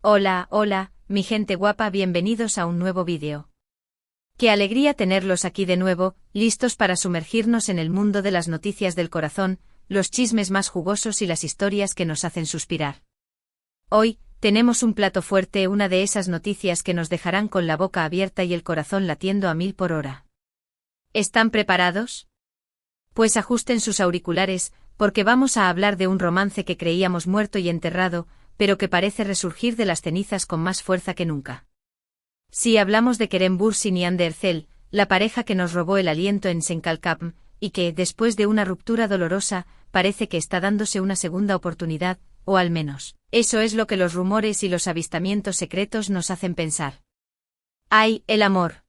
Hola, hola, mi gente guapa, bienvenidos a un nuevo vídeo. Qué alegría tenerlos aquí de nuevo, listos para sumergirnos en el mundo de las noticias del corazón, los chismes más jugosos y las historias que nos hacen suspirar. Hoy, tenemos un plato fuerte, una de esas noticias que nos dejarán con la boca abierta y el corazón latiendo a 1000 por hora. ¿Están preparados? Pues ajusten sus auriculares, porque vamos a hablar de un romance que creíamos muerto y enterrado, pero que parece resurgir de las cenizas con más fuerza que nunca. Sí, hablamos de Kerem Bürsin y Hande Erçel, la pareja que nos robó el aliento en Senkalkapm, y que, después de una ruptura dolorosa, parece que está dándose una segunda oportunidad, o al menos, eso es lo que los rumores y los avistamientos secretos nos hacen pensar. ¡Ay, el amor!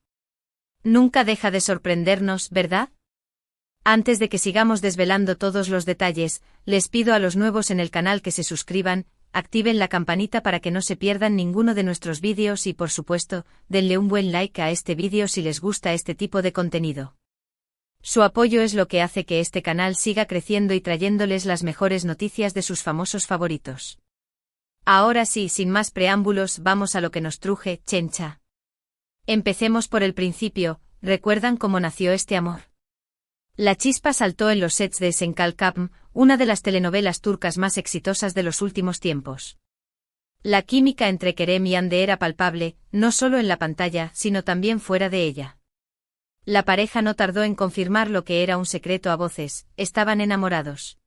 Nunca deja de sorprendernos, ¿verdad? Antes de que sigamos desvelando todos los detalles, les pido a los nuevos en el canal que se suscriban, activen la campanita para que no se pierdan ninguno de nuestros vídeos y, por supuesto, denle un buen like a este vídeo si les gusta este tipo de contenido. Su apoyo es lo que hace que este canal siga creciendo y trayéndoles las mejores noticias de sus famosos favoritos. Ahora sí, sin más preámbulos, vamos a lo que nos truje, chencha. Empecemos por el principio. ¿Recuerdan cómo nació este amor? La chispa saltó en los sets de Senkalkapm, una de las telenovelas turcas más exitosas de los últimos tiempos. La química entre Kerem y Hande era palpable, no solo en la pantalla, sino también fuera de ella. La pareja no tardó en confirmar lo que era un secreto a voces: estaban enamorados.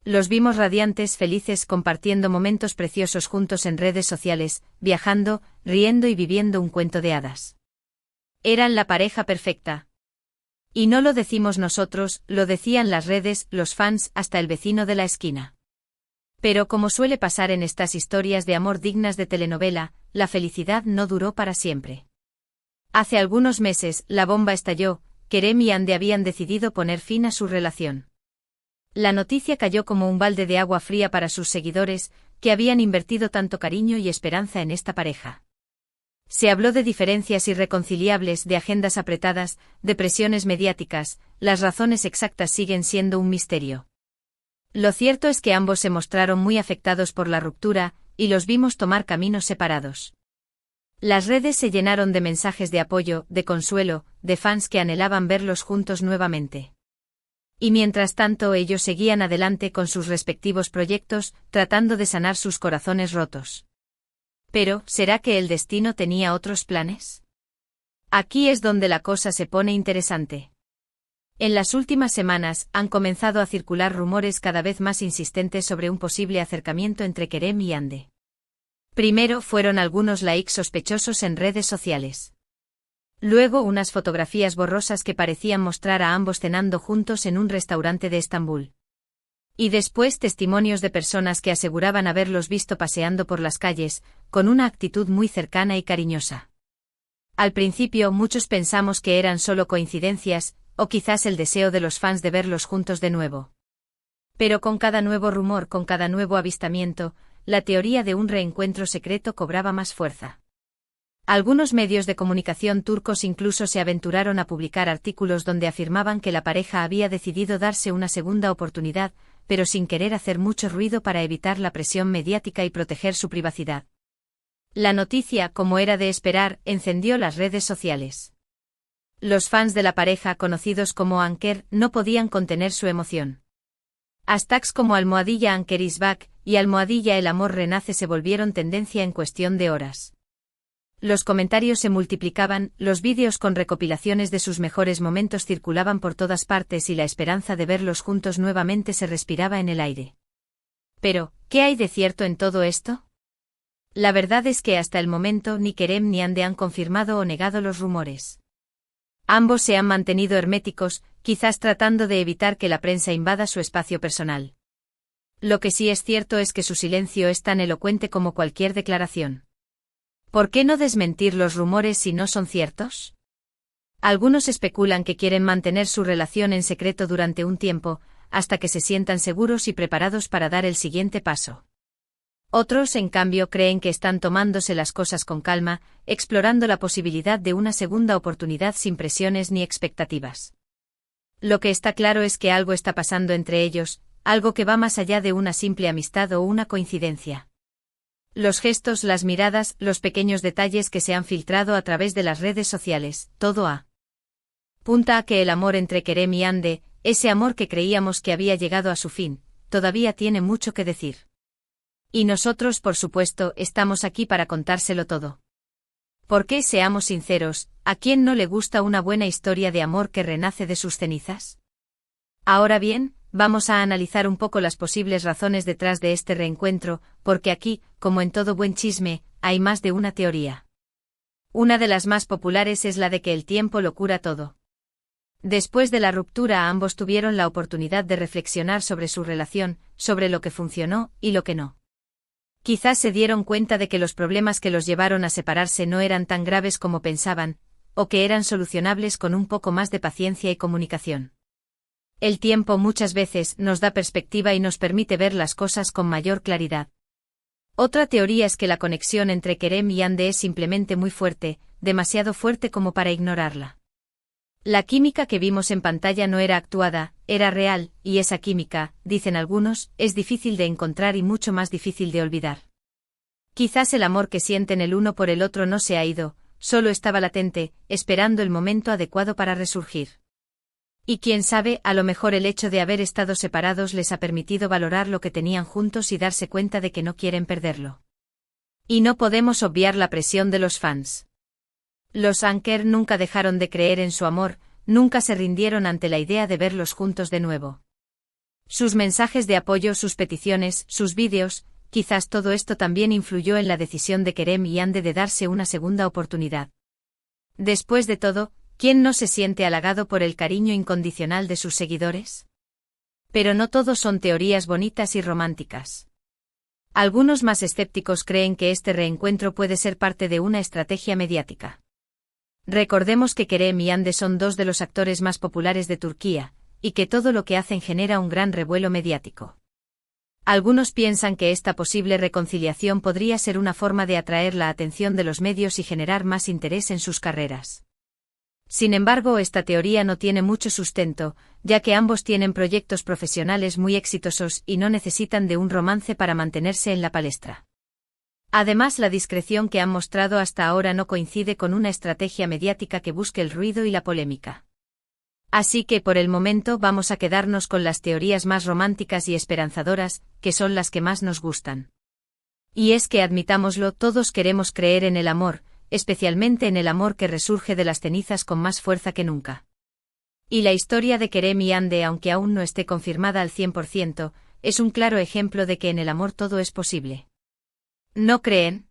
Los vimos radiantes, felices, compartiendo momentos preciosos juntos en redes sociales, viajando, riendo y viviendo un cuento de hadas. Eran la pareja perfecta. Y no lo decimos nosotros, lo decían las redes, los fans, hasta el vecino de la esquina. Pero como suele pasar en estas historias de amor dignas de telenovela, la felicidad no duró para siempre. Hace algunos meses, la bomba estalló. Kerem y Hande habían decidido poner fin a su relación. La noticia cayó como un balde de agua fría para sus seguidores, que habían invertido tanto cariño y esperanza en esta pareja. Se habló de diferencias irreconciliables, de agendas apretadas, de presiones mediáticas. Las razones exactas siguen siendo un misterio. Lo cierto es que ambos se mostraron muy afectados por la ruptura, y los vimos tomar caminos separados. Las redes se llenaron de mensajes de apoyo, de consuelo, de fans que anhelaban verlos juntos nuevamente. Y mientras tanto ellos seguían adelante con sus respectivos proyectos, tratando de sanar sus corazones rotos. Pero, ¿será que el destino tenía otros planes? Aquí es donde la cosa se pone interesante. En las últimas semanas, han comenzado a circular rumores cada vez más insistentes sobre un posible acercamiento entre Kerem y Hande. Primero fueron algunos likes sospechosos en redes sociales. Luego unas fotografías borrosas que parecían mostrar a ambos cenando juntos en un restaurante de Estambul. Y después testimonios de personas que aseguraban haberlos visto paseando por las calles, con una actitud muy cercana y cariñosa. Al principio muchos pensamos que eran solo coincidencias, o quizás el deseo de los fans de verlos juntos de nuevo. Pero con cada nuevo rumor, con cada nuevo avistamiento, la teoría de un reencuentro secreto cobraba más fuerza. Algunos medios de comunicación turcos incluso se aventuraron a publicar artículos donde afirmaban que la pareja había decidido darse una segunda oportunidad, pero sin querer hacer mucho ruido para evitar la presión mediática y proteger su privacidad. La noticia, como era de esperar, encendió las redes sociales. Los fans de la pareja, conocidos como Anker, no podían contener su emoción. Hashtags como #Anker is back y #El amor renace se volvieron tendencia en cuestión de horas. Los comentarios se multiplicaban, los vídeos con recopilaciones de sus mejores momentos circulaban por todas partes y la esperanza de verlos juntos nuevamente se respiraba en el aire. Pero, ¿qué hay de cierto en todo esto? La verdad es que hasta el momento ni Kerem ni Hande han confirmado o negado los rumores. Ambos se han mantenido herméticos, quizás tratando de evitar que la prensa invada su espacio personal. Lo que sí es cierto es que su silencio es tan elocuente como cualquier declaración. ¿Por qué no desmentir los rumores si no son ciertos? Algunos especulan que quieren mantener su relación en secreto durante un tiempo, hasta que se sientan seguros y preparados para dar el siguiente paso. Otros, en cambio, creen que están tomándose las cosas con calma, explorando la posibilidad de una segunda oportunidad sin presiones ni expectativas. Lo que está claro es que algo está pasando entre ellos, algo que va más allá de una simple amistad o una coincidencia. Los gestos, las miradas, los pequeños detalles que se han filtrado a través de las redes sociales, todo apunta a que el amor entre Kerem y Hande, ese amor que creíamos que había llegado a su fin, todavía tiene mucho que decir. Y nosotros, por supuesto, estamos aquí para contárselo todo. Porque, seamos sinceros, ¿a quién no le gusta una buena historia de amor que renace de sus cenizas? Ahora bien, vamos a analizar un poco las posibles razones detrás de este reencuentro, porque aquí, como en todo buen chisme, hay más de una teoría. Una de las más populares es la de que el tiempo lo cura todo. Después de la ruptura, ambos tuvieron la oportunidad de reflexionar sobre su relación, sobre lo que funcionó y lo que no. Quizás se dieron cuenta de que los problemas que los llevaron a separarse no eran tan graves como pensaban, o que eran solucionables con un poco más de paciencia y comunicación. El tiempo muchas veces nos da perspectiva y nos permite ver las cosas con mayor claridad. Otra teoría es que la conexión entre Kerem y Hande es simplemente muy fuerte, demasiado fuerte como para ignorarla. La química que vimos en pantalla no era actuada, era real, y esa química, dicen algunos, es difícil de encontrar y mucho más difícil de olvidar. Quizás el amor que sienten el uno por el otro no se ha ido, solo estaba latente, esperando el momento adecuado para resurgir. Y quién sabe, a lo mejor el hecho de haber estado separados les ha permitido valorar lo que tenían juntos y darse cuenta de que no quieren perderlo. Y no podemos obviar la presión de los fans. Los Anker nunca dejaron de creer en su amor, nunca se rindieron ante la idea de verlos juntos de nuevo. Sus mensajes de apoyo, sus peticiones, sus vídeos, quizás todo esto también influyó en la decisión de Kerem y Hande de darse una segunda oportunidad. Después de todo, ¿quién no se siente halagado por el cariño incondicional de sus seguidores? Pero no todos son teorías bonitas y románticas. Algunos más escépticos creen que este reencuentro puede ser parte de una estrategia mediática. Recordemos que Kerem y Hande son dos de los actores más populares de Turquía, y que todo lo que hacen genera un gran revuelo mediático. Algunos piensan que esta posible reconciliación podría ser una forma de atraer la atención de los medios y generar más interés en sus carreras. Sin embargo, esta teoría no tiene mucho sustento, ya que ambos tienen proyectos profesionales muy exitosos y no necesitan de un romance para mantenerse en la palestra. Además, la discreción que han mostrado hasta ahora no coincide con una estrategia mediática que busque el ruido y la polémica. Así que por el momento vamos a quedarnos con las teorías más románticas y esperanzadoras, que son las que más nos gustan. Y es que, admitámoslo, todos queremos creer en el amor, especialmente en el amor que resurge de las cenizas con más fuerza que nunca. Y la historia de Kerem y Hande, aunque aún no esté confirmada al 100%, es un claro ejemplo de que en el amor todo es posible. ¿No creen?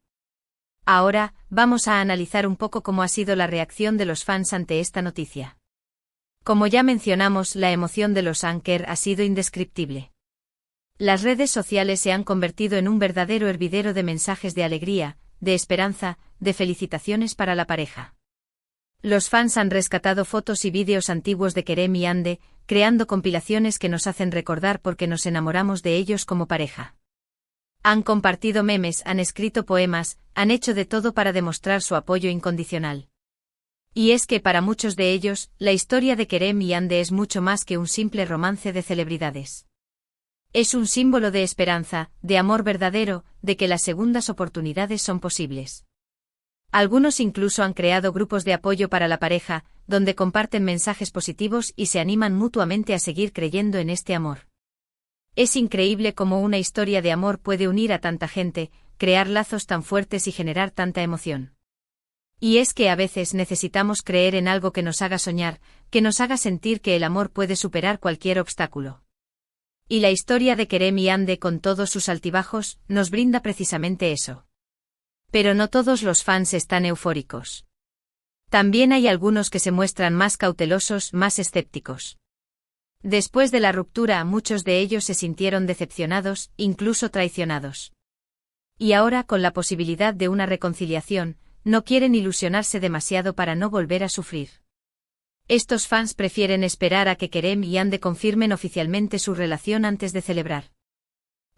Ahora, vamos a analizar un poco cómo ha sido la reacción de los fans ante esta noticia. Como ya mencionamos, la emoción de los Anker ha sido indescriptible. Las redes sociales se han convertido en un verdadero hervidero de mensajes de alegría, de esperanza, de felicitaciones para la pareja. Los fans han rescatado fotos y vídeos antiguos de Kerem y Hande, creando compilaciones que nos hacen recordar por qué nos enamoramos de ellos como pareja. Han compartido memes, han escrito poemas, han hecho de todo para demostrar su apoyo incondicional. Y es que para muchos de ellos, la historia de Kerem y Hande es mucho más que un simple romance de celebridades. Es un símbolo de esperanza, de amor verdadero, de que las segundas oportunidades son posibles. Algunos incluso han creado grupos de apoyo para la pareja, donde comparten mensajes positivos y se animan mutuamente a seguir creyendo en este amor. Es increíble cómo una historia de amor puede unir a tanta gente, crear lazos tan fuertes y generar tanta emoción. Y es que a veces necesitamos creer en algo que nos haga soñar, que nos haga sentir que el amor puede superar cualquier obstáculo. Y la historia de Kerem y Hande, con todos sus altibajos, nos brinda precisamente eso. Pero no todos los fans están eufóricos. También hay algunos que se muestran más cautelosos, más escépticos. Después de la ruptura, muchos de ellos se sintieron decepcionados, incluso traicionados. Y ahora, con la posibilidad de una reconciliación, no quieren ilusionarse demasiado para no volver a sufrir. Estos fans prefieren esperar a que Kerem y Hande confirmen oficialmente su relación antes de celebrar.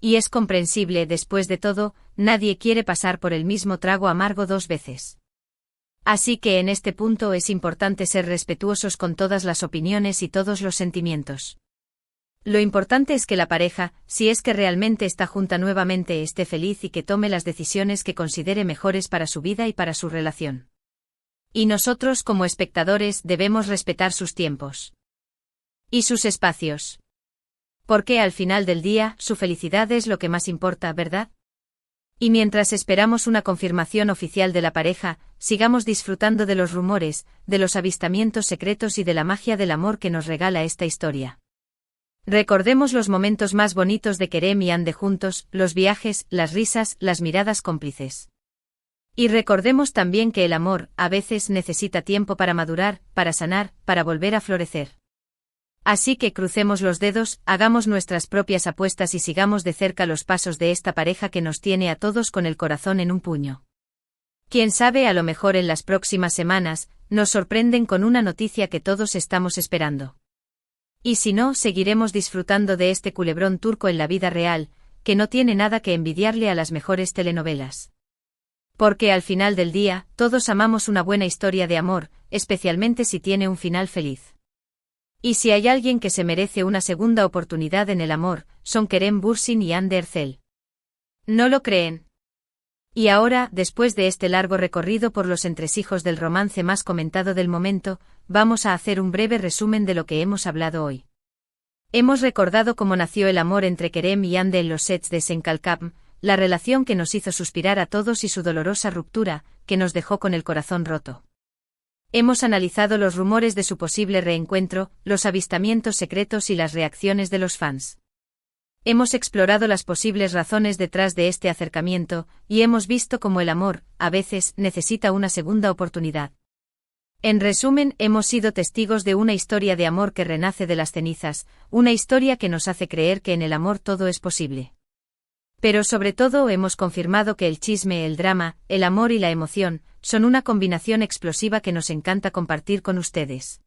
Y es comprensible, después de todo, nadie quiere pasar por el mismo trago amargo dos veces. Así que en este punto es importante ser respetuosos con todas las opiniones y todos los sentimientos. Lo importante es que la pareja, si es que realmente está junta nuevamente, esté feliz y que tome las decisiones que considere mejores para su vida y para su relación. Y nosotros como espectadores debemos respetar sus tiempos y sus espacios. Porque al final del día, su felicidad es lo que más importa, ¿verdad? Y mientras esperamos una confirmación oficial de la pareja, sigamos disfrutando de los rumores, de los avistamientos secretos y de la magia del amor que nos regala esta historia. Recordemos los momentos más bonitos de Kerem y Hande juntos, los viajes, las risas, las miradas cómplices. Y recordemos también que el amor, a veces necesita tiempo para madurar, para sanar, para volver a florecer. Así que crucemos los dedos, hagamos nuestras propias apuestas y sigamos de cerca los pasos de esta pareja que nos tiene a todos con el corazón en un puño. Quién sabe, a lo mejor en las próximas semanas, nos sorprenden con una noticia que todos estamos esperando. Y si no, seguiremos disfrutando de este culebrón turco en la vida real, que no tiene nada que envidiarle a las mejores telenovelas. Porque al final del día, todos amamos una buena historia de amor, especialmente si tiene un final feliz. Y si hay alguien que se merece una segunda oportunidad en el amor, son Kerem Bürsin y Hande Erçel. ¿No lo creen? Y ahora, después de este largo recorrido por los entresijos del romance más comentado del momento, vamos a hacer un breve resumen de lo que hemos hablado hoy. Hemos recordado cómo nació el amor entre Kerem y Hande en los sets de Senkalkam, la relación que nos hizo suspirar a todos y su dolorosa ruptura, que nos dejó con el corazón roto. Hemos analizado los rumores de su posible reencuentro, los avistamientos secretos y las reacciones de los fans. Hemos explorado las posibles razones detrás de este acercamiento, y hemos visto cómo el amor, a veces, necesita una segunda oportunidad. En resumen, hemos sido testigos de una historia de amor que renace de las cenizas, una historia que nos hace creer que en el amor todo es posible. Pero sobre todo hemos confirmado que el chisme, el drama, el amor y la emoción, son una combinación explosiva que nos encanta compartir con ustedes.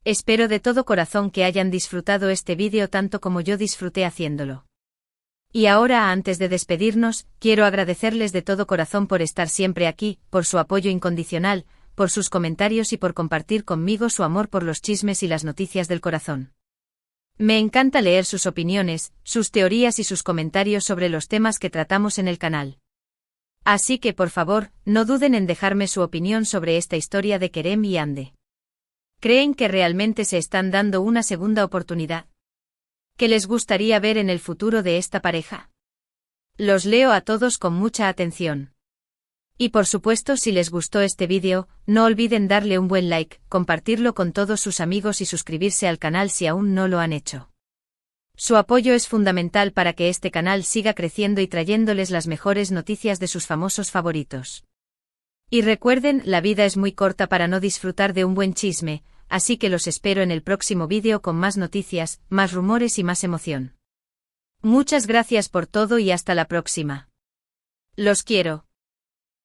Espero de todo corazón que hayan disfrutado este vídeo tanto como yo disfruté haciéndolo. Y ahora, antes de despedirnos, quiero agradecerles de todo corazón por estar siempre aquí, por su apoyo incondicional, por sus comentarios y por compartir conmigo su amor por los chismes y las noticias del corazón. Me encanta leer sus opiniones, sus teorías y sus comentarios sobre los temas que tratamos en el canal. Así que por favor, no duden en dejarme su opinión sobre esta historia de Kerem y Hande. ¿Creen que realmente se están dando una segunda oportunidad? ¿Qué les gustaría ver en el futuro de esta pareja? Los leo a todos con mucha atención. Y por supuesto, si les gustó este vídeo, no olviden darle un buen like, compartirlo con todos sus amigos y suscribirse al canal si aún no lo han hecho. Su apoyo es fundamental para que este canal siga creciendo y trayéndoles las mejores noticias de sus famosos favoritos. Y recuerden, la vida es muy corta para no disfrutar de un buen chisme, así que los espero en el próximo vídeo con más noticias, más rumores y más emoción. Muchas gracias por todo y hasta la próxima. Los quiero.